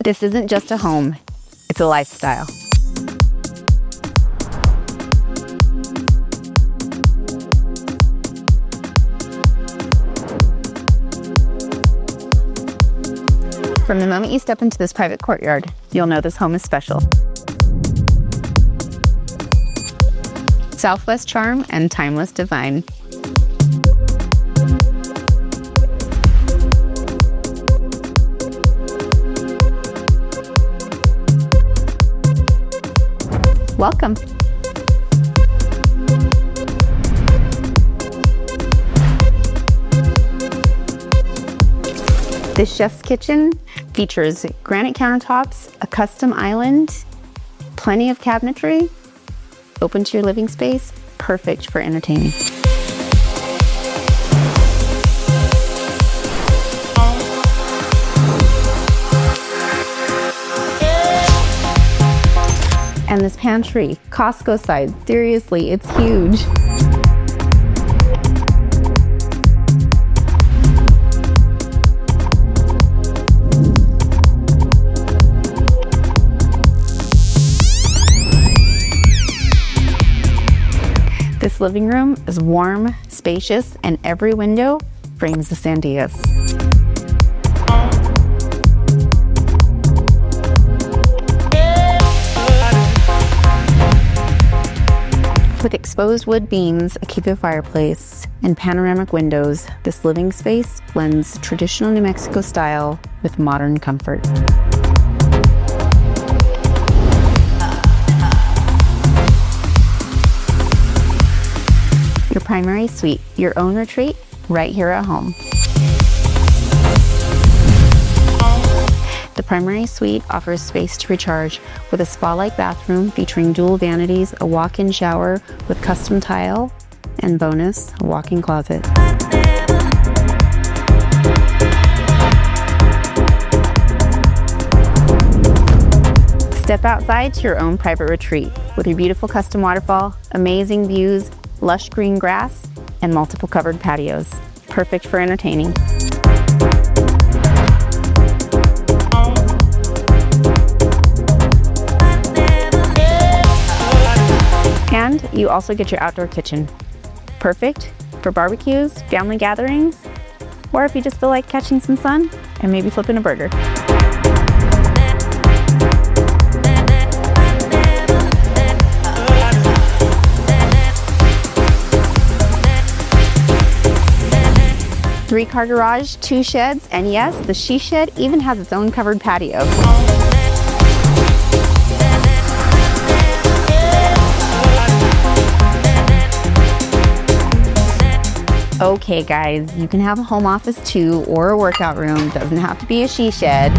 This isn't just a home, it's a lifestyle. From the moment you step into this private courtyard, you'll know this home is special. Southwest charm and timeless design. Welcome. This chef's kitchen features granite countertops, a custom island, plenty of cabinetry, open to your living space, perfect for entertaining. And this pantry, Costco size, seriously, it's huge. This living room is warm, spacious, and every window frames the sandias. With exposed wood beams, a Kiva fireplace, and panoramic windows, this living space blends traditional New Mexico style with modern comfort. Your primary suite, your own retreat, right here at home. The primary suite offers space to recharge with a spa-like bathroom featuring dual vanities, a walk-in shower with custom tile, and bonus, a walk-in closet. Step outside to your own private retreat with your beautiful custom waterfall, amazing views, lush green grass, and multiple covered patios. Perfect for entertaining. And you also get your outdoor kitchen. Perfect for barbecues, family gatherings, or if you just feel like catching some sun and maybe flipping a burger. Three-car garage, 2 sheds, and yes, the she shed even has its own covered patio. Okay guys, you can have a home office too, or a workout room. Doesn't have to be a she shed.